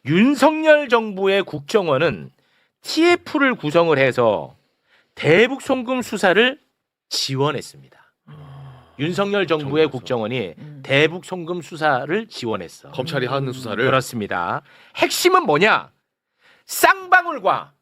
윤석열 정부의 국정원은 TF를 구성을 해서 대북 송금 수사를 지원했습니다. 윤석열 정부의 국정원이 대북 송금 수사를 지원했어. 검찰이 하는 수사를. 그렇습니다. 핵심은 뭐냐? 쌍방울과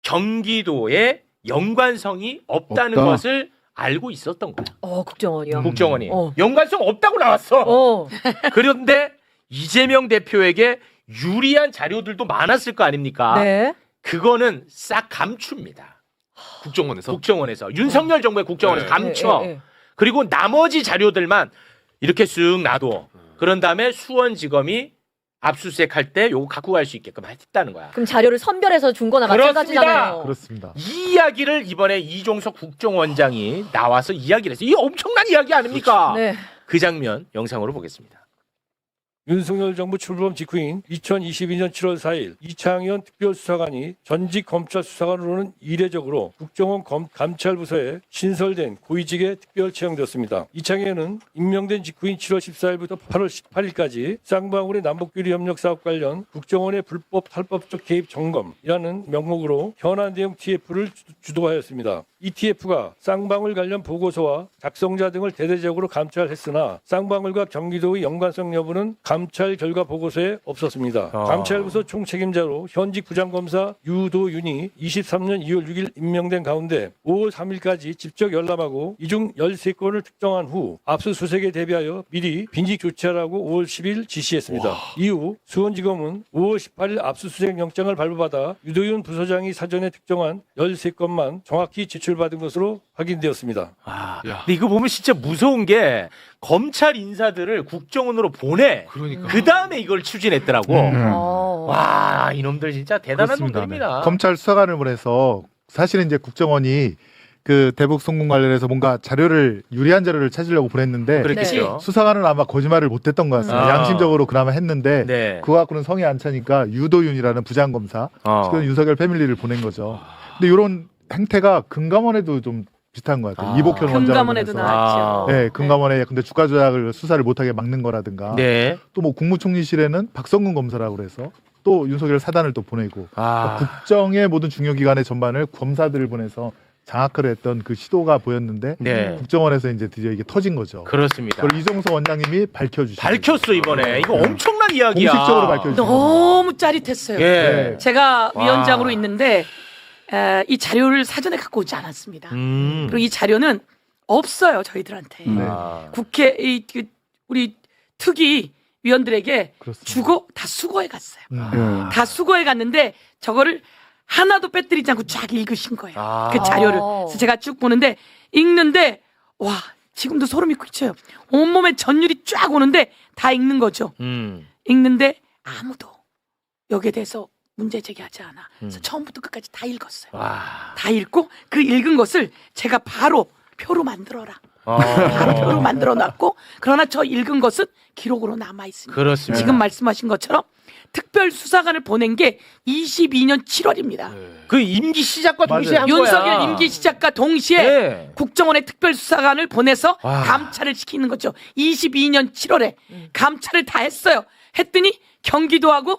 경기도의 연관성이 없다는 없다. 것을 알고 있었던 거야. 국정원이요. 국정원이 연관성 없다고 나왔어. 그런데 이재명 대표에게 유리한 자료들도 많았을 거 아닙니까? 네. 그거는 싹 감춥니다. 국정원에서 윤석열 정부의 국정원에서 감춰. 그리고 나머지 자료들만 이렇게 쓱 놔둬. 그런 다음에 수원지검이 압수수색할 때 요거 갖고 갈 수 있게끔 했다는 거야. 그럼 자료를 선별해서 준 거나 마찬가지잖아요. 그렇습니다. 이 이야기를 이번에 이종석 국정원장이 나와서 이야기를 했어요. 이 엄청난 이야기 아닙니까? 네. 그 장면 영상으로 보겠습니다. 윤석열 정부 출범 직후인 2022년 7월 4일 이창현 특별수사관이 전직 검찰 수사관으로는 이례적으로 국정원 감찰부서에 신설된 고위직에 특별 채용되었습니다. 이창현은 임명된 직후인 7월 14일부터 8월 18일까지 쌍방울의 남북비리 협력 사업 관련 국정원의 불법 탈법적 개입 점검이라는 명목으로 현안 대응 TF를 주도하였습니다. 이 TF가 쌍방울 관련 보고서와 작성자 등을 대대적으로 감찰했으나 쌍방울과 경기도의 연관성 여부는 감찰 결과 보고서에 없었습니다. 감찰부서 총책임자로 현직 부장검사 유도윤이 23년 2월 6일 임명된 가운데 5월 3일까지 직접 열람하고 이 중 13건을 특정한 후 압수수색에 대비하여 미리 빈직 조치하라고 5월 10일 지시했습니다. 이후 수원지검은 5월 18일 압수수색 영장을 발부받아 유도윤 부서장이 사전에 특정한 13건만 정확히 제출받은 것으로 확인되었습니다. 근데 이거 보면 진짜 무서운 게 검찰 인사들을 국정원으로 보내. 그러니까. 그 다음에 이걸 추진했더라고. 와, 이놈들 진짜 대단한 그렇습니다. 놈들입니다. 네. 검찰 수사관을 보내서 사실은 이제 국정원이 그 대북 송금 관련해서 뭔가 자료를 유리한 자료를 찾으려고 보냈는데 그랬겠죠. 수사관은 아마 거짓말을 못했던 것 같습니다. 양심적으로 그나마 했는데 네. 그거 갖고는 성이 안 차니까 유도윤이라는 부장검사 지금 윤석열 패밀리를 보낸 거죠. 근데 이런 행태가 금감원에도 좀 비슷한 것 같아요. 이복현 원장을 금감원에도 보내서. 나왔죠. 네, 금감원에 근데 주가 조작을 수사를 못하게 막는 거라든가 네. 또 뭐 국무총리실에는 박성근 검사라고 그래서 또 윤석열 사단을 또 보내고 그러니까 국정의 모든 중요 기관의 전반을 검사들을 보내서 장악을 했던 그 시도가 보였는데 네. 국정원에서 이제 드디어 이게 터진 거죠. 그렇습니다. 그걸 이종석 원장님이 밝혀주시죠. 밝혔어 이번에. 이거 엄청난 이야기야. 공식적으로 밝혀주시죠. 너무 짜릿했어요. 예. 제가 와. 위원장으로 있는데 이 자료를 사전에 갖고 오지 않았습니다. 그리고 이 자료는 없어요 저희들한테. 국회 우리 특위 위원들에게 그렇습니다. 주고 다 수거해 갔어요. 네. 다 수거해 갔는데 저거를 하나도 빼뜨리지 않고 쫙 읽으신 거예요. 그 자료를. 그래서 제가 쭉 보는데 읽는데 와 지금도 소름이 끼쳐요. 온몸에 전율이 쫙 오는데 다 읽는 거죠. 읽는데 아무도 여기에 대해서 문제 제기하지 않아. 그래서 처음부터 끝까지 다 읽었어요. 다 읽고 그 읽은 것을 제가 바로 표로 만들어라. 바로 표로 만들어 놨고 그러나 저 읽은 것은 기록으로 남아 있습니다. 그렇습니다. 지금 말씀하신 것처럼 특별 수사관을 보낸 게 22년 7월입니다. 그 임기 시작과 동시에 맞아요. 한 윤석열 거야. 임기 시작과 동시에 네. 국정원의 특별 수사관을 보내서 와. 감찰을 시키는 거죠. 22년 7월에 감찰을 다 했어요. 했더니 경기도하고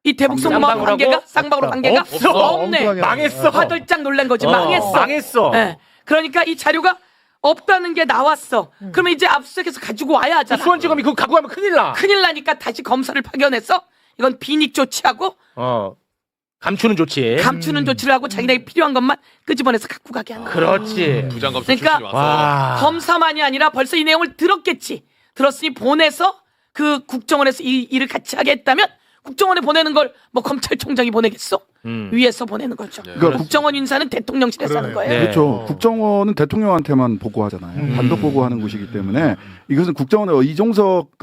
이 대북 송금하고 쌍방울하고 관계가 쌍방울 관계가 없어. 없네. 엉뚱하게 망했어. 화들짝 놀란 거지. 망했어. 망했어. 네. 그러니까 이 자료가 없다는 게 나왔어. 그러면 이제 압수수색해서 가지고 와야 하잖아. 수원지검이 그거 갖고 가면 큰일 나. 큰일 나니까 다시 검사를 파견해서 이건 비닉 조치하고 감추는 조치. 감추는 조치를 하고 자기네가 필요한 것만 끄집어내서 갖고 가게 하는 거야. 그렇지. 부장검사 그러니까 출신이 와서. 와. 검사만이 아니라 벌써 이 내용을 들었겠지. 들었으니 보내서 그 국정원에서 이 일을 같이 하게 했다면 국정원에 보내는 걸 뭐 검찰총장이 보내겠어? 위에서 보내는 거죠. 그러니까 국정원 인사는 대통령실에서 하는 거예요. 네. 그렇죠. 국정원은 대통령한테만 보고하잖아요. 단독 보고하는 곳이기 때문에 이것은 국정원 이종석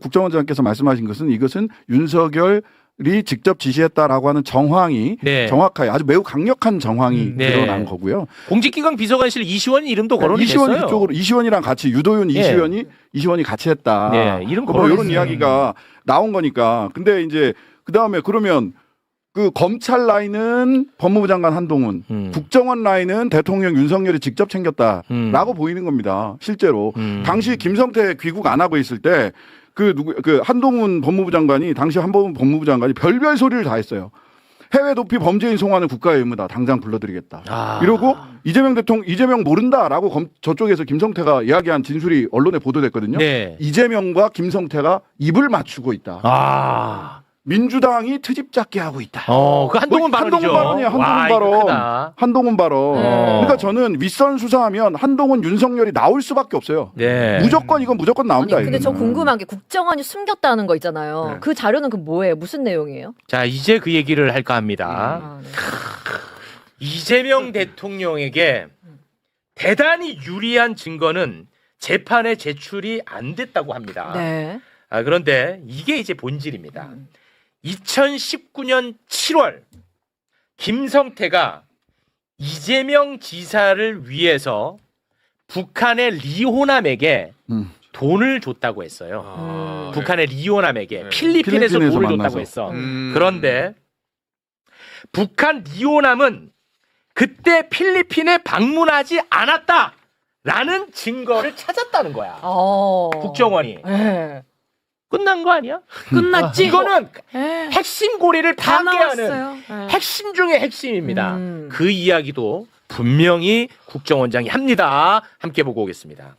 국정원장께서 말씀하신 것은 이것은 윤석열이 직접 지시했다라고 하는 정황이 네. 정확하게 아주 매우 강력한 정황이 네. 드러난 거고요. 공직기강 비서관실 이시원 이름도 거론이 이시원 됐어요. 그쪽으로 이시원이랑 같이 유도윤 이시원이 같이 했다. 네, 이름 뭐 이런 거론했어요. 이야기가 나온 거니까. 근데 이제 그 다음에 그러면 그 검찰 라인은 법무부 장관 한동훈, 국정원 라인은 대통령 윤석열이 직접 챙겼다라고 보이는 겁니다. 실제로 당시 김성태 귀국 안 하고 있을 때 그 한동훈 법무부 장관이 당시 한동훈 법무부 장관이 별별 소리를 다 했어요. 해외 도피 범죄인 송환은 국가의 의무다. 당장 불러드리겠다. 이러고 이재명 모른다라고 저쪽에서 김성태가 이야기한 진술이 언론에 보도됐거든요. 네. 이재명과 김성태가 입을 맞추고 있다. 민주당이 트집 잡게 하고 있다. 그 한동훈 발언이죠. 한동훈 발언이야. 한동훈 발언. 한동훈 발언. 그러니까 저는 윗선 수사하면 한동훈, 윤석열이 나올 수밖에 없어요. 네. 이건 무조건 나옵니다. 아니, 근데 저 이거는. 궁금한 게 국정원이 숨겼다는 거 있잖아요. 네. 그 자료는 그 뭐예요? 무슨 내용이에요? 자, 이제 그 얘기를 할까 합니다. 아, 네. 이재명 대통령에게 대단히 유리한 증거는 재판에 제출이 안 됐다고 합니다. 네. 그런데 이게 이제 본질입니다. 2019년 7월 김성태가 이재명 지사를 위해서 북한의 리호남에게 돈을 줬다고 했어요. 북한의 리호남에게 네. 필리핀에서 돈을 줬다고 만나서. 했어. 그런데 북한 리호남은 그때 필리핀에 방문하지 않았다라는 증거를 찾았다는 거야. 국정원이. 네. 끝난 거 아니야? 끝났지. 이거는 예. 핵심 고리를 다 파괴하는 나왔어요. 예. 핵심 중의 핵심입니다. 그 이야기도 분명히 국정원장이 합니다. 함께 보고 오겠습니다.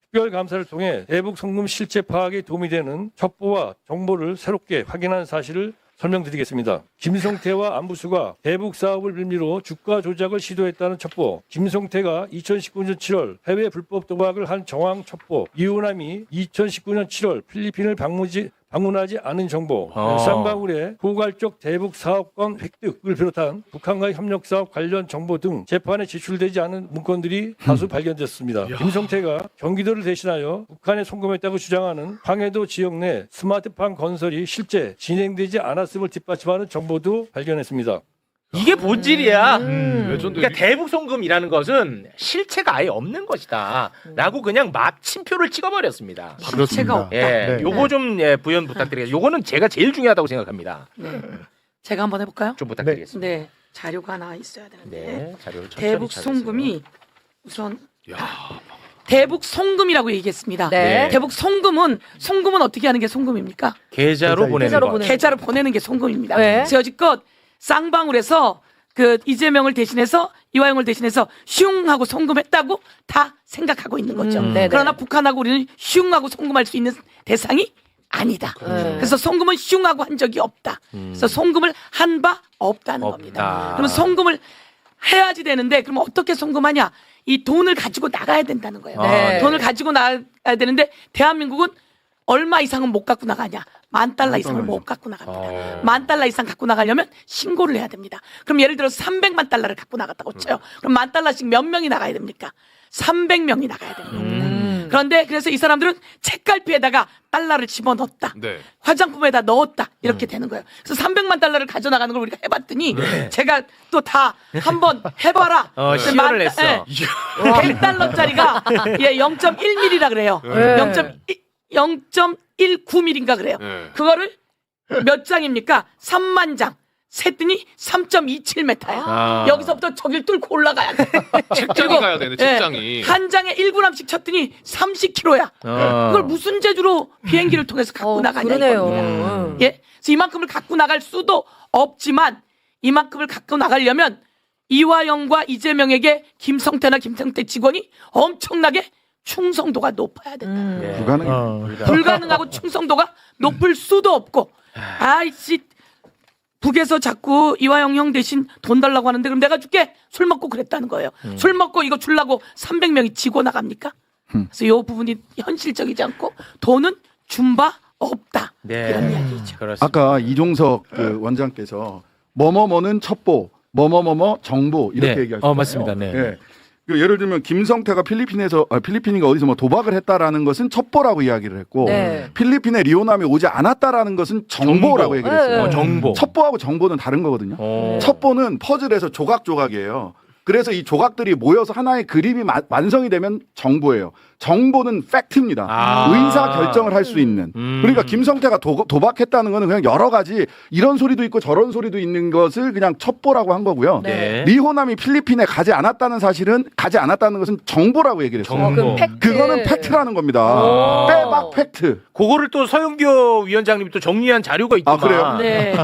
특별감사를 통해 대북 송금 실체 파악에 도움이 되는 첩보와 정보를 새롭게 확인한 사실을 설명드리겠습니다. 김성태와 안부수가 대북 사업을 빌미로 주가 조작을 시도했다는 첩보, 김성태가 2019년 7월 해외 불법 도박을 한 정황 첩보, 이호남이 2019년 7월 필리핀을 방문하지 않은 정보, 쌍방울의 포괄적 대북 사업권 획득을 비롯한 북한과의 협력 사업 관련 정보 등 재판에 제출되지 않은 문건들이 다수 발견됐습니다. 김성태가 경기도를 대신하여 북한에 송금했다고 주장하는 황해도 지역 내 스마트팜 건설이 실제 진행되지 않았음을 뒷받침하는 정보도 발견했습니다. 이게 본질이야. 레전드. 그러니까 대북 송금이라는 것은 실체가 아예 없는 것이다. 라고 그냥 막 침표를 찍어버렸습니다. 실체가 없다. 예, 요거 좀 부연 부탁드리겠습니다. 요거는 제가 제일 중요하다고 생각합니다. 네. 제가 한번 해볼까요? 좀 부탁드리겠습니다. 네. 자료가 하나 있어야 되는데. 네, 자료를 천천히 대북 찾으세요. 송금이 우선 대북 송금이라고 얘기했습니다. 네. 대북 송금은 어떻게 하는 게 송금입니까? 계좌로 보내는 계좌로 거. 보내는 계좌를 보내는 게 송금입니다. 네. 그래서 여지껏 쌍방울에서 그 이재명을 대신해서 이화영을 대신해서 슝하고 송금했다고 다 생각하고 있는 거죠. 네네. 그러나 북한하고 우리는 슝하고 송금할 수 있는 대상이 아니다. 그래서 송금은 슝하고 한 적이 없다. 그래서 송금을 한 바 없다는 겁니다. 그러면 송금을 해야지 되는데 그럼 어떻게 송금하냐? 이 돈을 가지고 나가야 된다는 거예요. 네. 돈을 가지고 나가야 되는데 대한민국은 얼마 이상은 못 갖고 나가냐? $10,000 이상을 못 갖고 나갑니다. $10,000 이상 갖고 나가려면 신고를 해야 됩니다. 그럼 예를 들어서 $300만 갖고 나갔다고 쳐요. 그럼 $10,000씩 몇 명이 나가야 됩니까? 300명이 나가야 됩니다. 그런데 그래서 이 사람들은 책갈피에다가 달러를 집어넣었다. 네. 화장품에다 넣었다. 이렇게 되는 거예요. 그래서 $300만 가져나가는 걸 우리가 해봤더니 제가 또 다 한번 해봐라. 시연을 했어. 100달러짜리가 0.1mm라 그래요. 0.19mm인가 그래요. 네. 그거를 몇 장입니까? 3만 장. 셌더니 3.27m야. 여기서부터 저길 뚫고 올라가야 돼. 책장이 가야 되네, 책장이. 한 장에 1g씩 쳤더니 30kg야. 그걸 무슨 재주로 비행기를 통해서 갖고 나가냐 그러네요. 이겁니다. 예, 그래서 이만큼을 갖고 나갈 수도 없지만 이만큼을 갖고 나가려면 이화영과 이재명에게 김성태나 김성태 직원이 엄청나게 충성도가 높아야 된다. 불가능해요. 불가능하고 충성도가 높을 수도 없고, 아이씨, 북에서 자꾸 이화영 형 대신 돈 달라고 하는데 그럼 내가 줄게. 술 먹고 그랬다는 거예요. 술 먹고 이거 주려고 300명이 지고 나갑니까? 그래서 이 부분이 현실적이지 않고 돈은 준 바 없다. 이런 이야기죠. 그렇습니다. 아까 이종석 그 원장께서 뭐뭐뭐는 첩보, 뭐뭐뭐뭐 정보 이렇게 네. 얘기하셨잖아요. 맞습니다. 네. 예. 그 예를 들면 김성태가 필리핀인가 어디서 뭐 도박을 했다라는 것은 첩보라고 이야기를 했고 네. 필리핀에 리오남이 오지 않았다라는 것은 정보라고 얘기를 했어요. 네. 정보. 첩보하고 정보는 다른 거거든요. 첩보는 퍼즐에서 조각조각이에요. 그래서 이 조각들이 모여서 하나의 그림이 완성이 되면 정보예요. 정보는 팩트입니다. 의사 결정을 할 수 있는. 그러니까 김성태가 도박했다는 거는 그냥 여러 가지 이런 소리도 있고 저런 소리도 있는 것을 그냥 첩보라고 한 거고요. 네. 리호남이 필리핀에 가지 않았다는 사실은 가지 않았다는 것은 정보라고 얘기를 했어요. 정보. 그거는 팩트라는 겁니다. 빼박 팩트. 그거를 또 서영교 위원장님이 또 정리한 자료가 있더만. 그래요? 네.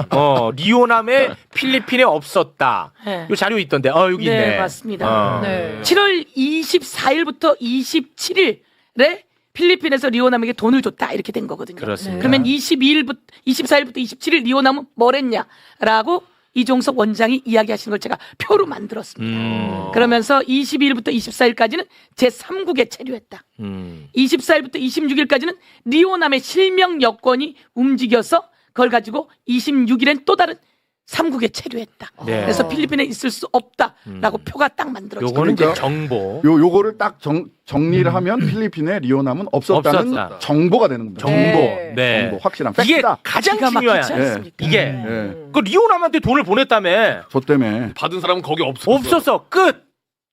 리오남에 필리핀에 없었다. 네. 요 자료 있던데. 여기 있네. 네, 맞습니다. 네. 7월 24일부터 27일에 필리핀에서 리오남에게 돈을 줬다 이렇게 된 거거든요. 그렇습니다. 그러면 24일부터 27일 리오남은 뭘 했냐라고 이종석 원장이 이야기하시는 걸 제가 표로 만들었습니다. 그러면서 22일부터 24일까지는 제3국에 체류했다. 24일부터 26일까지는 리오남의 실명 여권이 움직여서 그걸 가지고 26일엔 또 다른 3국에 체류했다. 네. 그래서 필리핀에 있을 수 없다라고 표가 딱 만들어졌다. 요거는 이제 그러니까 정보. 요거를 딱 정리를 하면 필리핀에 리오남은 없었다는 없었다. 정보가 되는 겁니다. 정보. 네. 네. 정보 확실한 이게 팩트다. 가장 기가 중요한. 막히지 않습니까? 이게 예. 그 리오남한테 돈을 보냈다며. 저 때문에 받은 사람은 거기 없었어. 없었어. 끝.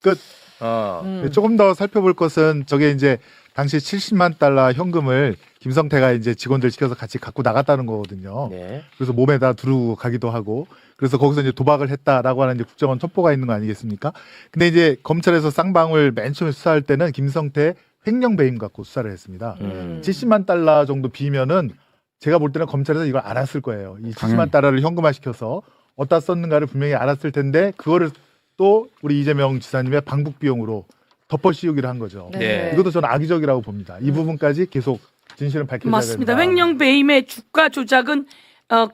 끝. 어. 조금 더 살펴볼 것은 저게 이제 당시 70만 달러 현금을 김성태가 이제 직원들 시켜서 같이 갖고 나갔다는 거거든요. 네. 그래서 몸에다 두르고 가기도 하고 그래서 거기서 이제 도박을 했다라고 하는 이제 국정원 첩보가 있는 거 아니겠습니까? 근데 이제 검찰에서 쌍방울 맨 처음에 수사할 때는 김성태 횡령 배임 갖고 수사를 했습니다. 70만 달러 정도 비면은 제가 볼 때는 검찰에서 이걸 알았을 거예요. 이 70만 당연히. 달러를 현금화 시켜서 어디다 썼는가를 분명히 알았을 텐데 그거를 또 우리 이재명 지사님의 방북 비용으로 덮어 씌우기를 한 거죠. 네. 이것도 저는 악의적이라고 봅니다. 이 부분까지 계속 진실은 밝혀져야 맞습니다. 된다. 횡령 배임의 주가 조작은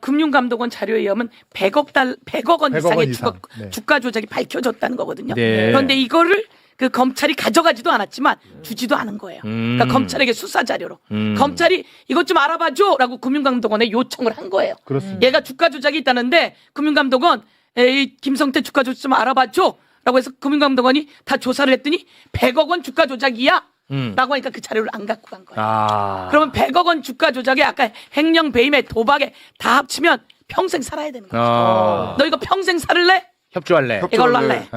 금융감독원 자료에 의하면 100억 원 100억 원 이상의 이상. 네. 주가 조작이 밝혀졌다는 거거든요. 네. 그런데 이거를 그 검찰이 가져가지도 않았지만 주지도 않은 거예요. 그러니까 음. 검찰에게 수사 자료로 검찰이 이것 좀 알아봐줘라고 금융감독원에 요청을 한 거예요. 그렇습니다. 얘가 주가 조작이 있다는데 금융감독원 이 김성태 주가 조작 좀 알아봐줘라고 해서 금융감독원이 다 조사를 했더니 100억 원 주가 조작이야. 라고 하니까 그 자료를 안 갖고 간 거예요. 그러면 100억 원 주가 조작에 아까 횡령 배임에 도박에 다 합치면 평생 살아야 되는 거죠. 너 이거 평생 살래? 협조할래. 이걸로 할래.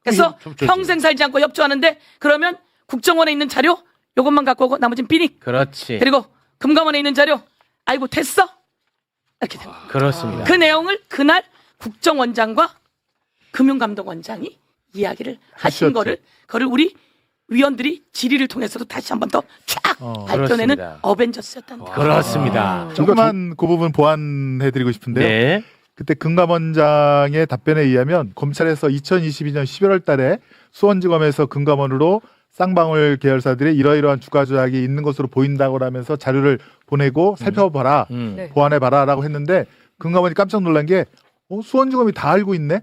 그래서 협조지. 평생 살지 않고 협조하는데 그러면 국정원에 있는 자료 요것만 갖고 오고 나머지는 삐닉. 그렇지. 그리고 금감원에 있는 자료 아이고 됐어? 이렇게 됩니다. 그렇습니다. 그 내용을 그날 국정원장과 금융감독원장이 이야기를 하신 하셨죠. 거를 우리 위원들이 질의를 통해서도 다시 한 번 더 쫙 밝혀내는 그렇습니다. 어벤져스였다는 거예요. 그렇습니다. 조금만 그 부분 보완해드리고 싶은데요. 네. 그때 금감원장의 답변에 의하면 검찰에서 2022년 11월 달에 수원지검에서 금감원으로 쌍방울 계열사들이 이러이러한 주가 조작이 있는 것으로 보인다고 하면서 자료를 보내고 살펴봐라, 네. 보완해봐라라고 했는데 금감원이 깜짝 놀란 게 수원지검이 다 알고 있네?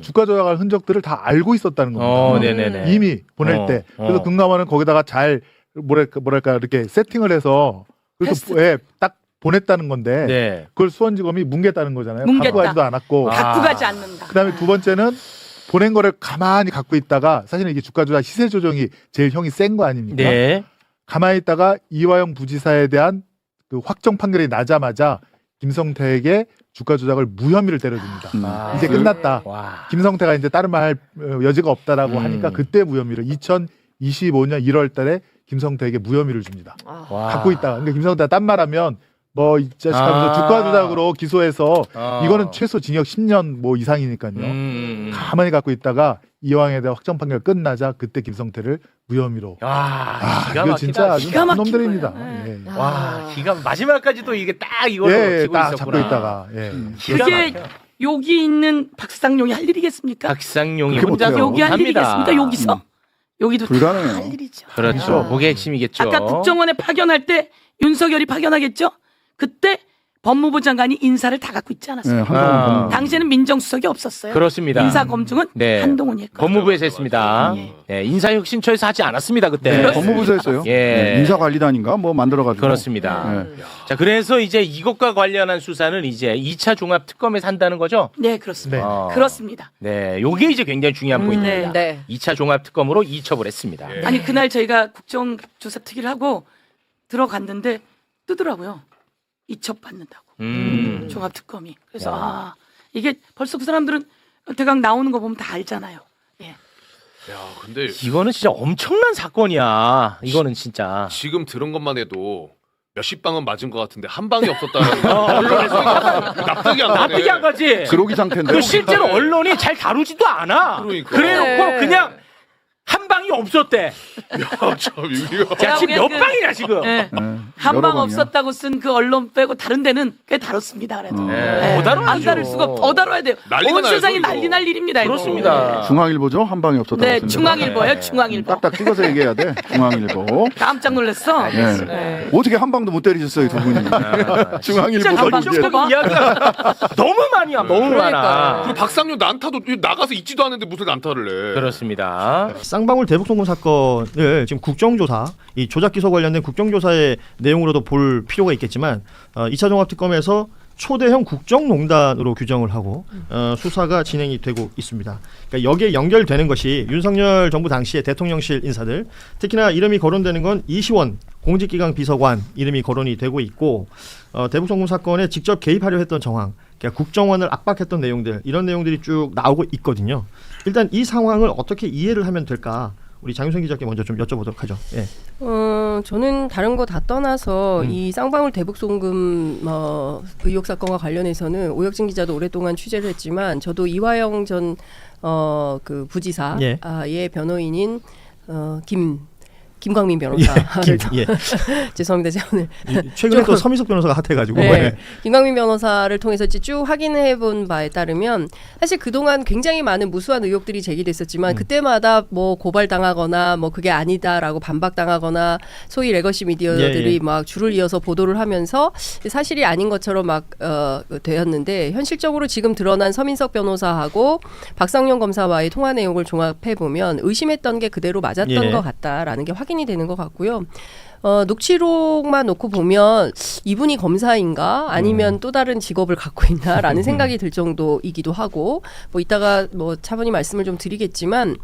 주가 조작할 흔적들을 다 알고 있었다는 겁니다. 네네네. 이미 보낼 때. 그래서 금감원은 거기다가 잘 뭐랄까 이렇게 세팅을 해서 그래서 딱 보냈다는 건데 네. 그걸 수원지검이 뭉갰다는 거잖아요. 뭉갰다. 갖고 가지도 않았고. 갖고 가지 않는다. 그다음에 두 번째는 보낸 거를 가만히 갖고 있다가 사실은 이게 주가 조작 시세 조정이 제일 형이 센 거 아닙니까? 네. 가만히 있다가 이화영 부지사에 대한 그 확정 판결이 나자마자 김성태에게 주가 조작을 무혐의를 때려줍니다. 이제 끝났다. 와. 김성태가 이제 다른 말 할 여지가 없다라고 하니까 그때 무혐의를 2025년 1월 달에 김성태에게 무혐의를 줍니다. 와. 갖고 있다가. 그러니까 김성태가 딴 말 하면 뭐 이 자식 하면서 주가 조작으로 기소해서 이거는 최소 징역 10년 뭐 이상이니까요. 가만히 갖고 있다가 이왕에 대한 확정 판결 끝나자 그때 김성태를 무혐의로. 기가 이거 진짜 막히다. 아주 기가 나쁜 막힌 놈들입니다. 거예요. 예. 와, 기가 마지막까지도 이게 딱 이걸로 예, 쥐고 딱 있었구나. 잡고 있다가. 예. 기가 그게 막혀. 여기 있는 박상용이 할 일이겠습니까? 박상용이 그렇게 혼자서 못해요. 여기 할 합니다. 일이겠습니까? 여기서 여기도 다 불가능해요. 할 일이죠. 그렇죠. 그게 핵심이겠죠. 아까 국정원에 파견할 때 윤석열이 파견하겠죠? 그때 법무부 장관이 인사를 다 갖고 있지 않았어요? 네, 한동훈 당시에는 민정수석이 없었어요. 그렇습니다. 인사 검증은 네. 한동훈이 했거든요. 법무부에서 했습니다. 네, 인사혁신처에서 하지 않았습니다 그때. 네, 법무부에서 했어요. 예. 네, 인사관리단인가 뭐 만들어가지고. 그렇습니다. 네. 자, 그래서 이제 이것과 관련한 수사는 이제 2차 종합특검에서 한다는 거죠? 네, 그렇습니다. 네. 그렇습니다. 네, 요게 이제 굉장히 중요한 포인트입니다. 네. 2차 종합특검으로 이첩을 했습니다. 아니 그날 저희가 국정조사 특위를 하고 들어갔는데 뜨더라고요. 이첩 받는다고. 종합특검이. 그래서 이게 벌써 그 사람들은 대강 나오는 거 보면 다 알잖아요. 예. 야, 근데 이거는 진짜 엄청난 사건이야. 이거는 진짜. 지금 들은 것만 해도 몇십 방은 맞은 것 같은데 한 방이 없었다는 언론에서 납득이 안 가네. 납득이 안 가지. 그러기 상태인데. 그 실제로 언론이 잘 다루지도 않아. 그러니까. 그래놓고 네. 그냥 한 방이 없었대. 야, 참 이거. 자, 지금 몇 그냥 방이냐 지금? 네. 네, 한 여러 방 방이야. 없었다고 쓴 그 언론 빼고 다른 데는 꽤 다뤘습니다. 그래도 네, 더 다뤄야죠. 안 다룰 수가 더 다뤄야 돼요. 난리가 온 나요, 세상이 이거. 난리 날 일입니다. 이거. 그렇습니다. 중앙일보죠? 한 방이 없었다고. 네, 했습니다. 중앙일보요. 중앙일보. 딱딱 찍어서 얘기해야 돼. 중앙일보. 깜짝 놀랐어. 네. 네. 어떻게 한 방도 못 때리셨어요, 두 분이. 중앙일보가 진짜 한 이게. 방. 이야기가 너무 많이야. 너무 많아. 그리고 박상용 난타도 나가서 있지도 않는데 무슨 난타를 해. 그렇습니다. 쌍방울 대북송금 사건을 지금 국정조사, 이 조작 기소 관련된 국정조사의 내용으로도 볼 필요가 있겠지만 2차 종합특검에서 초대형 국정농단으로 규정을 하고 수사가 진행이 되고 있습니다. 그러니까 여기에 연결되는 것이 윤석열 정부 당시의 대통령실 인사들, 특히나 이름이 거론되는 건 이시원 공직기강 비서관 이름이 거론이 되고 있고 대북송금 사건에 직접 개입하려 했던 정황, 그러니까 국정원을 압박했던 내용들, 이런 내용들이 쭉 나오고 있거든요. 일단 이 상황을 어떻게 이해를 하면 될까? 우리 장윤선 기자께 먼저 좀 여쭤보도록 하죠. 예. 저는 다른 거 다 떠나서 이 쌍방울 대북송금 의혹 사건과 관련해서는 오혁진 기자도 오랫동안 취재를 했지만 저도 이화영 전 그 부지사 예. 의 변호인인 김광민 변호사를 예. 죄송합니다. 제가 오늘 최근에 또 서민석 변호사가 핫해가지고. 네. 예. 김광민 변호사를 통해서 이제 쭉 확인해 본 바에 따르면 사실 그동안 굉장히 많은 무수한 의혹들이 제기됐었지만 그때마다 뭐 고발당하거나 뭐 그게 아니다라고 반박당하거나 소위 레거시 미디어들이 예. 막 줄을 이어서 보도를 하면서 사실이 아닌 것처럼 막 되었는데 현실적으로 지금 드러난 서민석 변호사하고 박상용 검사와의 통화 내용을 종합해 보면 의심했던 게 그대로 맞았던 예. 것 같다라는 게 확인이 되는 것 같고요. 녹취록만 놓고 보면 이분이 검사인가 아니면 또 다른 직업을 갖고 있나라는 생각이 들 정도이기도 하고 뭐 이따가 뭐 차분히 말씀을 좀 드리겠지만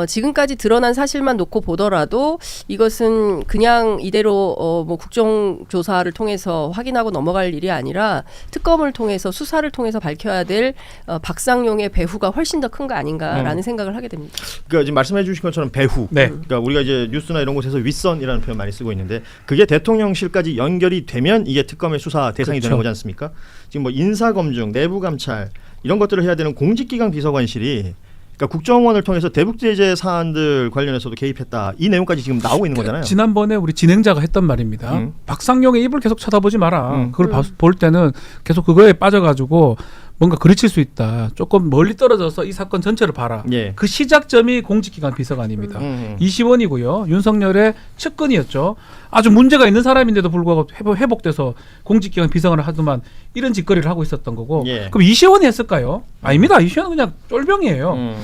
지금까지 드러난 사실만 놓고 보더라도 이것은 그냥 이대로 뭐 국정조사를 통해서 확인하고 넘어갈 일이 아니라 특검을 통해서 수사를 통해서 밝혀야 될 박상용의 배후가 훨씬 더 큰 거 아닌가라는 생각을 하게 됩니다. 그러니까 지금 말씀해 주신 것처럼 배후. 네. 그러니까 우리가 이제 뉴스나 이런 곳에서 윗선이라는 표현 많이 쓰고 있는데 그게 대통령실까지 연결이 되면 이게 특검의 수사 대상이 되는 거지 않습니까? 지금 뭐 인사검증, 내부감찰 이런 것들을 해야 되는 공직기강 비서관실이 그러니까 국정원을 통해서 대북제재 사안들 관련해서도 개입했다. 이 내용까지 지금 나오고 있는 거잖아요. 지난번에 우리 진행자가 했던 말입니다. 박상용의 입을 계속 쳐다보지 마라. 그걸 볼 때는 계속 그거에 빠져가지고 뭔가 그르칠 수 있다. 조금 멀리 떨어져서 이 사건 전체를 봐라. 예. 그 시작점이 공직기관 비서관입니다. 이시원이고요. 윤석열의 측근이었죠. 아주 문제가 있는 사람인데도 불구하고 회복돼서 공직기관 비서관을 하더만 이런 짓거리를 하고 있었던 거고. 예. 그럼 이시원이 했을까요? 아닙니다. 이시원은 그냥 쫄병이에요.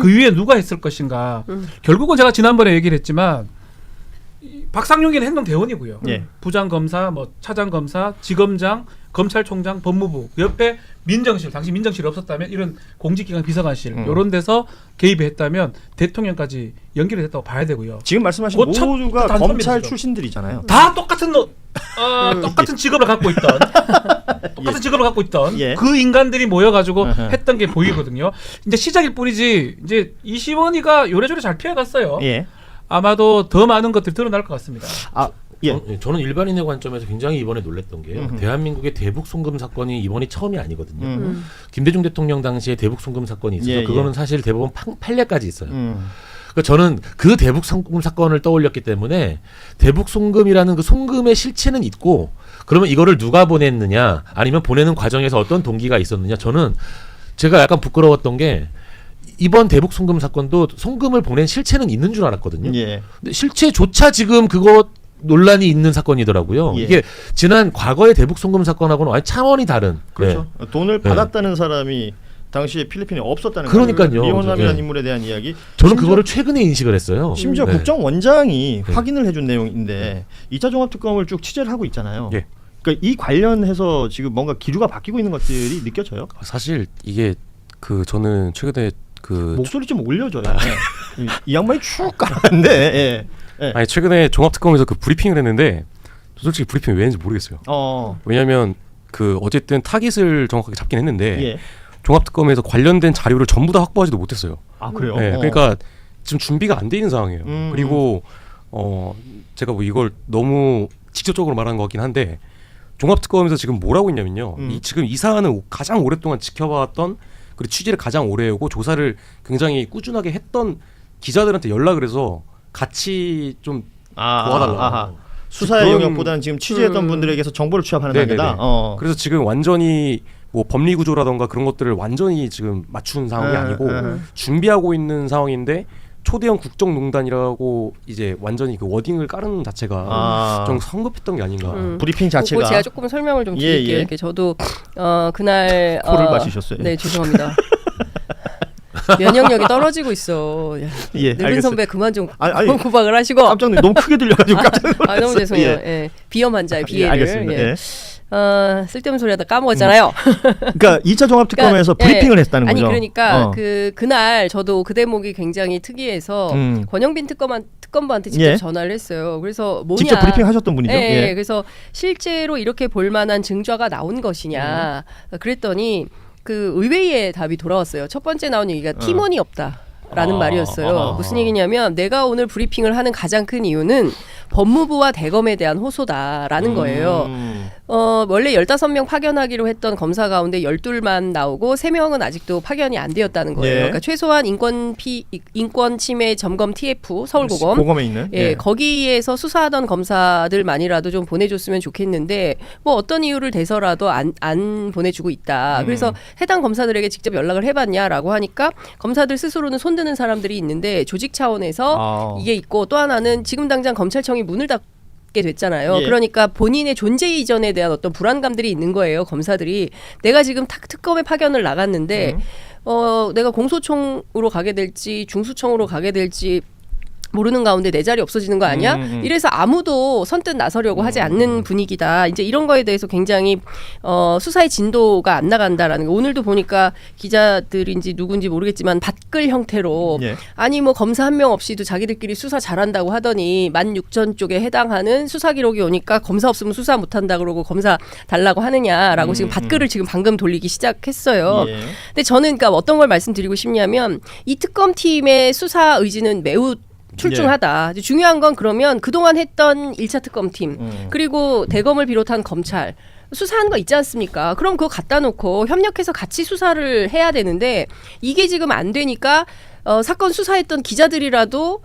그 위에 누가 했을 것인가. 결국은 제가 지난번에 얘기를 했지만 박상용이는 행정대원이고요. 예. 부장검사, 뭐 차장검사, 지검장, 검찰총장, 법무부 옆에 민정실, 당시 민정실이 없었다면 이런 공직기관 비서관실 이런 데서 개입했다면 대통령까지 연결이 됐다고 봐야 되고요. 지금 말씀하신 그 첫- 모두가 그 검찰 단편이죠. 출신들이잖아요. 다 똑같은 똑같은 직업을 갖고 있던 똑같은 직업을 갖고 있던 예. 그 인간들이 모여가지고 어허. 했던 게 보이거든요. 이제 시작일 뿐이지 이제 이시원이가 요래조래 잘 피해갔어요. 예. 아마도 더 많은 것들이 드러날 것 같습니다. 아, 예. 저는 일반인의 관점에서 굉장히 이번에 놀랐던 게요. 대한민국의 대북 송금 사건이 이번이 처음이 아니거든요. 김대중 대통령 당시에 대북 송금 사건이 있어서 예, 그거는 예. 사실 대법원 판례까지 있어요. 그러니까 저는 그 대북 송금 사건을 떠올렸기 때문에 대북 송금이라는 그 송금의 실체는 있고 그러면 이거를 누가 보냈느냐 아니면 보내는 과정에서 어떤 동기가 있었느냐 저는 제가 약간 부끄러웠던 게 이번 대북 송금 사건도 송금을 보낸 실체는 있는 줄 알았거든요. 예. 근데 실체조차 지금 그거 논란이 있는 사건이더라고요. 예. 이게 지난 과거의 대북 송금 사건하고는 완전 차원이 다른. 그렇죠. 네. 돈을 네. 받았다는 사람이 당시에 필리핀에 없었다는 그러니까요. 거예요. 이혼남이라는 네. 인물에 대한 이야기. 저는 그거를 최근에 인식을 했어요. 심지어 네. 국정원장이 네. 확인을 해준 내용인데 2차 종합특검을 쭉 취재를 하고 있잖아요. 예. 그러니까 이 관련해서 지금 뭔가 기류가 바뀌고 있는 것들이 느껴져요. 사실 이게 저는 최근에 목소리 좀 올려줘요. 이 양반이 쭉 깔았는데. 예. 예. 아니 최근에 종합특검에서 그 브리핑을 했는데 솔직히 브리핑이 왜 했는지 모르겠어요. 왜냐하면 어쨌든 타깃을 정확하게 잡긴 했는데 예. 종합특검에서 관련된 자료를 전부 다 확보하지도 못했어요. 아 그래요? 네, 그러니까 지금 준비가 안 돼 있는 상황이에요. 그리고 제가 뭐 이걸 너무 직접적으로 말하는 것 같긴 한데 종합특검에서 지금 뭘 하고 있냐면요. 지금 이 사안을 가장 오랫동안 지켜봤던 그리고 취재를 가장 오래 하고 조사를 굉장히 꾸준하게 했던 기자들한테 연락을 해서 같이 좀 도와달라. 수사의 영역보다는 지금 취재했던 분들에게서 정보를 취합하는 단계다. 그래서 지금 완전히 뭐 법리 구조라던가 그런 것들을 완전히 지금 맞춘 상황이 아니고 준비하고 있는 상황인데 초대형 국정농단이라고 이제 완전히 그 워딩을 깔은 자체가 좀 성급했던 게 아닌가. 브리핑 자체가. 제가 조금 설명을 좀 드릴게요. 이렇게 저도 그날 코를 마시셨어요. 네, 죄송합니다. 면역력이 떨어지고 있어. 늙은 선배 그만 좀 고박을 하시고. 깜짝 놀래 너무 크게 들려가지고 깜짝 놀랐어요. 너무 죄송해요. 예. 비염 환자의 비애를. 알겠습니다. 예. 쓸데없는 소리 하다 까먹었잖아요. 그러니까 2차 종합특검에서 브리핑을 했다는 거죠. 아니 그러니까 그날 저도 그 대목이 굉장히 특이해서 권영빈 특검부한테 직접 전화를 했어요. 그래서 뭐냐. 직접 브리핑하셨던 분이죠. 네, 그래서 실제로 이렇게 볼 만한 증거가 나온 것이냐. 그랬더니 그 의외의 답이 돌아왔어요. 첫 번째 나온 얘기가 팀원이 없다라는 말이었어요. 무슨 얘기냐면 내가 오늘 브리핑을 하는 가장 큰 이유는 법무부와 대검에 대한 호소다라는 거예요. 원래 15명 파견하기로 했던 검사 가운데 12만 나오고 3명은 아직도 파견이 안 되었다는 거예요. 그러니까 최소한 인권 침해 점검 TF 서울고검 고검에 있는 거기에서 수사하던 검사들만이라도 좀 보내줬으면 좋겠는데 뭐 어떤 이유를 대서라도 안 보내주고 있다. 그래서 해당 검사들에게 직접 연락을 해봤냐라고 하니까 검사들 스스로는 손드는 사람들이 있는데 조직 차원에서 이게 있고 또 하나는 지금 당장 검찰청이 문을 닫게 됐잖아요. 그러니까 본인의 존재 이전에 대한 어떤 불안감들이 있는 거예요. 검사들이 내가 지금 특검에 파견을 나갔는데 내가 공소청으로 가게 될지 중수청으로 가게 될지 모르는 가운데 내 자리 없어지는 거 아니야? 이래서 아무도 선뜻 나서려고 하지 않는 분위기다. 이제 이런 거에 대해서 굉장히 수사의 진도가 안 나간다라는 거. 오늘도 보니까 기자들인지 누군지 모르겠지만 밭글 형태로 아니 뭐 검사 한 명 없이도 자기들끼리 수사 잘한다고 하더니 16,000 쪽에 해당하는 수사 기록이 오니까 검사 없으면 수사 못한다 그러고 검사 달라고 하느냐라고 지금 밭글을 지금 방금 돌리기 시작했어요. 근데 저는 그러니까 어떤 걸 말씀드리고 싶냐면 이 특검팀의 수사 의지는 매우 출중하다. 중요한 건 그러면 그동안 했던 1차 특검팀 그리고 대검을 비롯한 검찰 수사한 거 있지 않습니까? 그럼 그거 갖다 놓고 협력해서 같이 수사를 해야 되는데 이게 지금 안 되니까 사건 수사했던 기자들이라도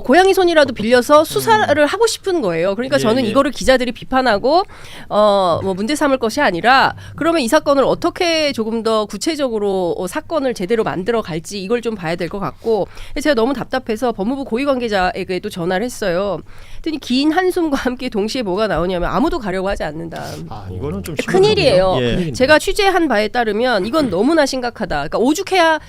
고양이 손이라도 빌려서 수사를 하고 싶은 거예요. 그러니까 저는 이거를 기자들이 비판하고 뭐 문제 삼을 것이 아니라 그러면 이 사건을 어떻게 조금 더 구체적으로 사건을 제대로 만들어 갈지 이걸 좀 봐야 될 것 같고 제가 너무 답답해서 법무부 고위 관계자에게도 전화를 했어요. 그랬더니 긴 한숨과 함께 동시에 뭐가 나오냐면 아무도 가려고 하지 않는다. 이거는 좀 큰일이에요. 제가 취재한 바에 따르면 이건 너무나 심각하다. 그러니까 오죽해야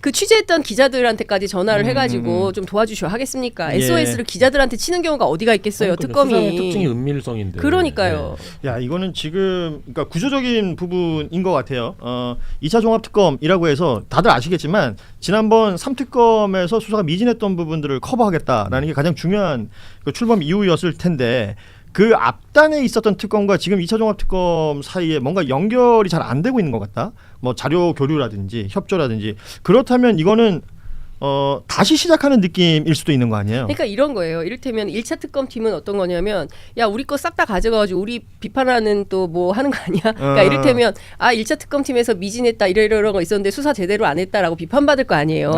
그 취재했던 기자들한테까지 전화를 해가지고 좀 도와주셔 하겠습니까? SOS를 기자들한테 치는 경우가 어디가 있겠어요. 특검이. 수사의 특징이 은밀성인데. 그러니까요. 야 이거는 지금 그러니까 구조적인 부분인 것 같아요. 2차 종합특검이라고 해서 다들 아시겠지만 지난번 3특검에서 수사가 미진했던 부분들을 커버하겠다라는 게 가장 중요한 그 출범 이유였을 텐데 그 앞단에 있었던 특검과 지금 2차 종합특검 사이에 뭔가 연결이 잘 안 되고 있는 것 같다. 뭐 자료 교류라든지 협조라든지 그렇다면 이거는 다시 시작하는 느낌일 수도 있는 거 아니에요? 그러니까 이런 거예요. 이를테면 1차 특검팀은 어떤 거냐면 야 우리 거 싹 다 가져가가지고 우리 비판하는 또 뭐 하는 거 아니야? 그러니까 이를테면 1차 특검팀에서 미진했다 이런 거 있었는데 수사 제대로 안 했다라고 비판받을 거 아니에요.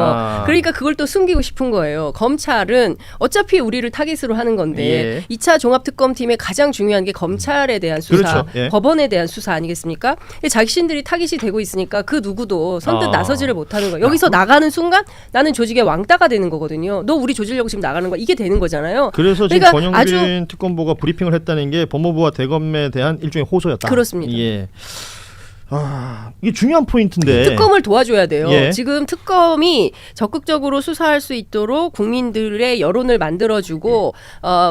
그러니까 그걸 또 숨기고 싶은 거예요. 검찰은 어차피 우리를 타깃으로 하는 건데 2차 종합특검팀의 가장 중요한 게 검찰에 대한 수사, 그렇죠. 법원에 대한 수사 아니겠습니까? 자신들이 타깃이 되고 있으니까 그 누구도 선뜻 나서지를 못하는 거예요. 여기서 나가는 순간 나는 조직의 왕따가 되는 거거든요. 너 우리 조지려고 지금 나가는 거야. 이게 되는 거잖아요. 그래서 지금 권영빈 특검보가 브리핑을 했다는 게 법무부와 대검에 대한 일종의 호소였다. 그렇습니다. 이게 중요한 포인트인데 특검을 도와줘야 돼요. 지금 특검이 적극적으로 수사할 수 있도록 국민들의 여론을 만들어주고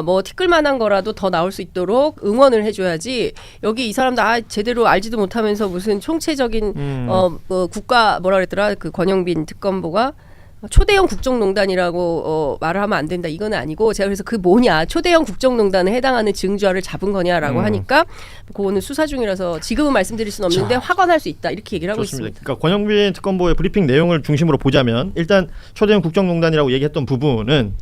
뭐 티끌만한 거라도 더 나올 수 있도록 응원을 해줘야지. 여기 이 사람들 제대로 알지도 못하면서 무슨 총체적인 국가 뭐라 그랬더라 그 권영빈 특검보가 초대형 국정농단이라고 말을 하면 안 된다. 이건 아니고 제가 그래서 그 뭐냐 초대형 국정농단에 해당하는 증거를 잡은 거냐라고 하니까 그거는 수사 중이라서 지금은 말씀드릴 수는 없는데 확언할 수 있다 이렇게 얘기를 하고 좋습니다. 있습니다. 그러니까 권영빈 특검보의 브리핑 내용을 중심으로 보자면 일단 초대형 국정농단이라고 얘기했던 부분은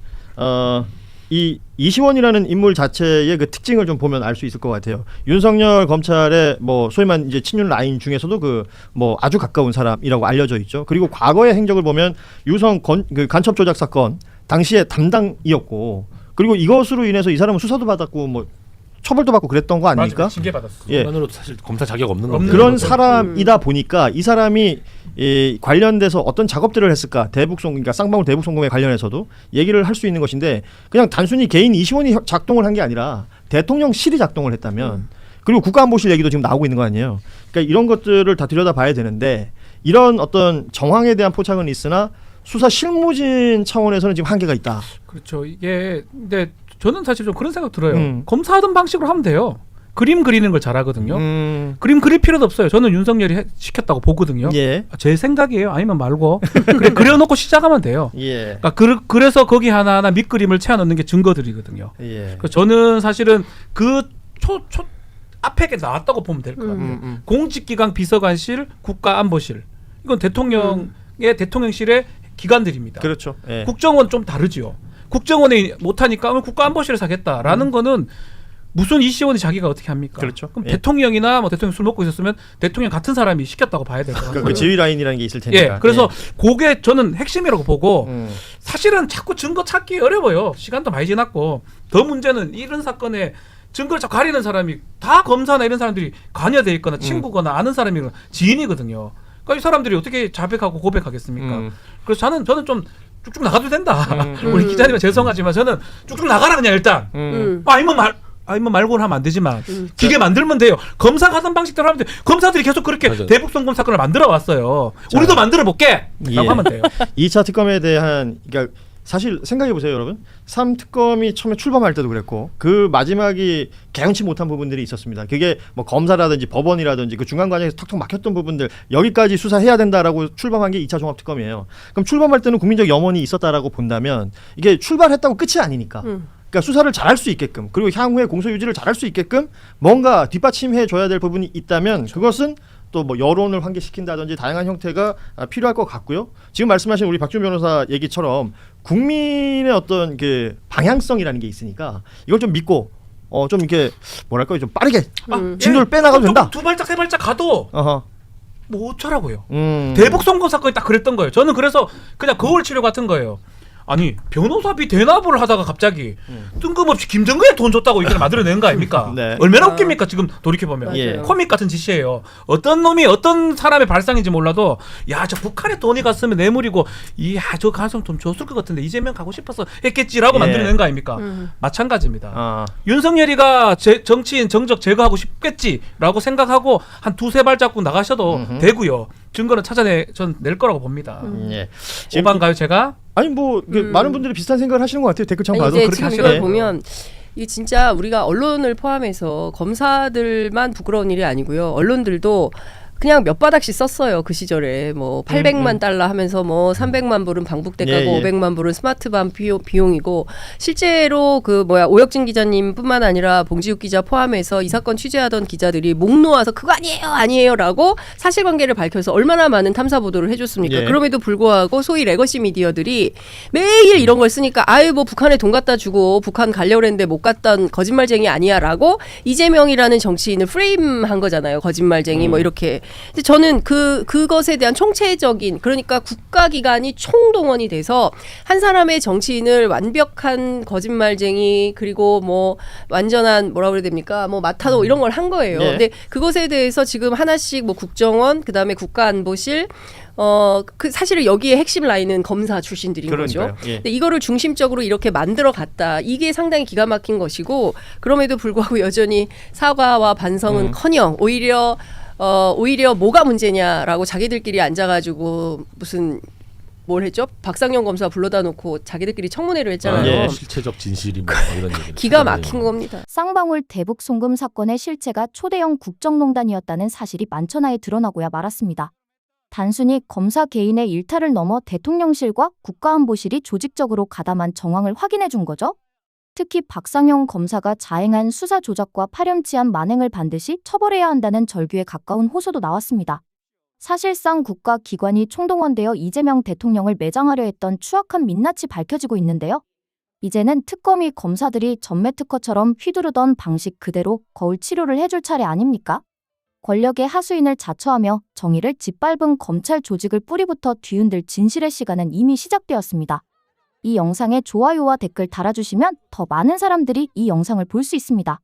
이 이시원이라는 인물 자체의 그 특징을 좀 보면 알 수 있을 것 같아요. 윤석열 검찰의 뭐 소위 말 이제 친윤 라인 중에서도 그 뭐 아주 가까운 사람이라고 알려져 있죠. 그리고 과거의 행적을 보면 유성 그 간첩 조작 사건 당시에 담당이었고 그리고 이것으로 인해서 이 사람은 수사도 받았고 뭐 처벌도 받고 그랬던 거 아닙니까? 맞아요. 징계받았어. 예. 그만으로도 사실 검사 자격 없는 겁니다. 그런 사람이다 보니까 이 사람이 이 관련돼서 어떤 작업들을 했을까 그러니까 쌍방울 대북 송금에 관련해서도 얘기를 할 수 있는 것인데 그냥 단순히 개인 이시원이 작동을 한 게 아니라 대통령실이 작동을 했다면 그리고 국가안보실 얘기도 지금 나오고 있는 거 아니에요. 그러니까 이런 것들을 다 들여다봐야 되는데 이런 어떤 정황에 대한 포착은 있으나 수사 실무진 차원에서는 지금 한계가 있다. 그렇죠. 이게 근데 저는 사실 좀 그런 생각 들어요. 검사하던 방식으로 하면 돼요. 그림 그리는 걸 잘하거든요. 그림 그릴 필요도 없어요. 저는 윤석열이 시켰다고 보거든요. 예. 제 생각이에요. 아니면 말고 그래 그려놓고 시작하면 돼요. 예. 그러니까 그래서 거기 하나하나 밑그림을 채워넣는 게 증거들이거든요. 예. 그래서 저는 사실은 그 앞에 게 나왔다고 보면 될 것 같아요. 공직기강 비서관실, 국가안보실 이건 대통령의 대통령실의 기관들입니다. 그렇죠. 예. 국정원 좀 다르지요. 국정원이 못하니까 국가안보실을 사겠다라는 거는 무슨 이시원이 자기가 어떻게 합니까? 그렇죠. 그럼 예. 대통령이나 뭐 대통령 술 먹고 있었으면 대통령 같은 사람이 시켰다고 봐야 될 것 같아요. 그 지휘 라인이라는 게 있을 테니까. 예, 그래서 그게 저는 핵심이라고 보고 사실은 자꾸 증거 찾기 어려워요. 시간도 많이 지났고 더 문제는 이런 사건에 증거를 자꾸 가리는 사람이 다 검사나 이런 사람들이 관여돼 있거나 친구거나 아는 사람이거나 지인이거든요. 그러니까 이 사람들이 어떻게 자백하고 고백하겠습니까? 그래서 저는 좀 쭉쭉 나가도 된다. 우리 기자님은 죄송하지만 저는 쭉쭉 나가라 그냥 일단. 아니면 말고는 하면 안 되지만 기계 만들면 돼요. 검사 하던 방식대로 하면 돼. 검사들이 계속 그렇게 맞아요. 대북 송금 사건을 만들어 왔어요. 우리도 만들어 볼게. 라고 하면 돼요. 2차 특검에 대한 그러니까 사실 생각해 보세요, 여러분. 3특검이 처음에 출범할 때도 그랬고 그 마지막이 개연치 못한 부분들이 있었습니다. 그게 뭐 검사라든지 법원이라든지 그 중간 과정에서 턱턱 막혔던 부분들 여기까지 수사해야 된다라고 출범한 게 2차 종합특검이에요. 그럼 출범할 때는 국민적 염원이 있었다라고 본다면 이게 출발했다고 끝이 아니니까. 그러니까 수사를 잘할 수 있게끔 그리고 향후에 공소 유지를 잘할 수 있게끔 뭔가 뒷받침해 줘야 될 부분이 있다면 그것은 또 뭐 여론을 환기시킨다든지 다양한 형태가 필요할 것 같고요. 지금 말씀하신 우리 박준 변호사 얘기처럼 국민의 어떤 그 방향성이라는 게 있으니까 이걸 좀 믿고 좀 이렇게 뭐랄까요 좀 빠르게 진도를 빼나가도 된다. 두 발짝 세 발짝 가도 어허. 뭐 어쩌라고요. 대북 송금 사건이 딱 그랬던 거예요. 저는 그래서 그냥 거울 치료 같은 거예요. 아니 변호사비 대납을 하다가 갑자기 뜬금없이 김정은에 돈 줬다고 이걸 만들어낸 거 아닙니까? 네. 얼마나 웃깁니까 지금 돌이켜보면. 예. 코믹 같은 짓이에요. 어떤 놈이 어떤 사람의 발상인지 몰라도 야 저 북한에 돈이 갔으면 뇌물이고 이야 저 가능성 좀 줬을 것 같은데 이재명 가고 싶어서 했겠지라고 예. 만들어낸 거 아닙니까? 마찬가지입니다. 윤석열이가 정치인 정적 제거하고 싶겠지라고 생각하고 한 두세 발자국 나가셔도 되고요. 증거는 전 낼 거라고 봅니다. 예. 오반가요 제가? 아니 뭐 많은 분들이 비슷한 생각을 하시는 것 같아요. 댓글창 봐도 이제 그렇게 지금 하시네. 이걸 보면 이게 진짜 우리가 언론을 포함해서 검사들만 부끄러운 일이 아니고요. 언론들도 그냥 몇 바닥씩 썼어요. 그 시절에 뭐 800만 달러 하면서 뭐 300만 불은 방북대 가고 예, 예. 500만 불은 스마트밤 비용이고 실제로 그 오혁진 기자님뿐만 아니라 봉지욱 기자 포함해서 이 사건 취재하던 기자들이 목 놓아서 그거 아니에요라고 사실관계를 밝혀서 얼마나 많은 탐사 보도를 해줬습니까? 예. 그럼에도 불구하고 소위 레거시 미디어들이 매일 이런 걸 쓰니까 아유 뭐 북한에 돈 갖다 주고 북한 가려고 했는데 못 갔던 거짓말쟁이 아니야라고 이재명이라는 정치인을 프레임한 거잖아요. 거짓말쟁이 뭐 이렇게. 근데 저는 그것에 대한 총체적인 그러니까 국가기관이 총동원이 돼서 한 사람의 정치인을 완벽한 거짓말쟁이 그리고 뭐 완전한 뭐라 그래야 됩니까? 뭐 마타도 이런 걸 한 거예요. 네. 근데 그것에 대해서 지금 하나씩 뭐 국정원 그다음에 국가안보실 그 사실은 여기에 핵심 라인은 검사 출신들인 그러니까요. 거죠. 예. 근데 이거를 중심적으로 이렇게 만들어 갔다. 이게 상당히 기가 막힌 것이고 그럼에도 불구하고 여전히 사과와 반성은커녕 오히려 뭐가 문제냐라고 자기들끼리 앉아가지고 무슨 뭘 했죠? 박상영 검사 불러다 놓고 자기들끼리 청문회를 했잖아요. 예. 실체적 진실이 뭐 이런 얘기. 기가 막힌 겁니다. 쌍방울 대북 송금 사건의 실체가 초대형 국정농단이었다는 사실이 만천하에 드러나고야 말았습니다. 단순히 검사 개인의 일탈을 넘어 대통령실과 국가안보실이 조직적으로 가담한 정황을 확인해 준 거죠. 특히 박상영 검사가 자행한 수사 조작과 파렴치한 만행을 반드시 처벌해야 한다는 절규에 가까운 호소도 나왔습니다. 사실상 국가기관이 총동원되어 이재명 대통령을 매장하려 했던 추악한 민낯이 밝혀지고 있는데요. 이제는 특검이 검사들이 전매특허처럼 휘두르던 방식 그대로 거울 치료를 해줄 차례 아닙니까? 권력의 하수인을 자처하며 정의를 짓밟은 검찰 조직을 뿌리부터 뒤흔들 진실의 시간은 이미 시작되었습니다. 이 영상에 좋아요와 댓글 달아주시면 더 많은 사람들이 이 영상을 볼 수 있습니다.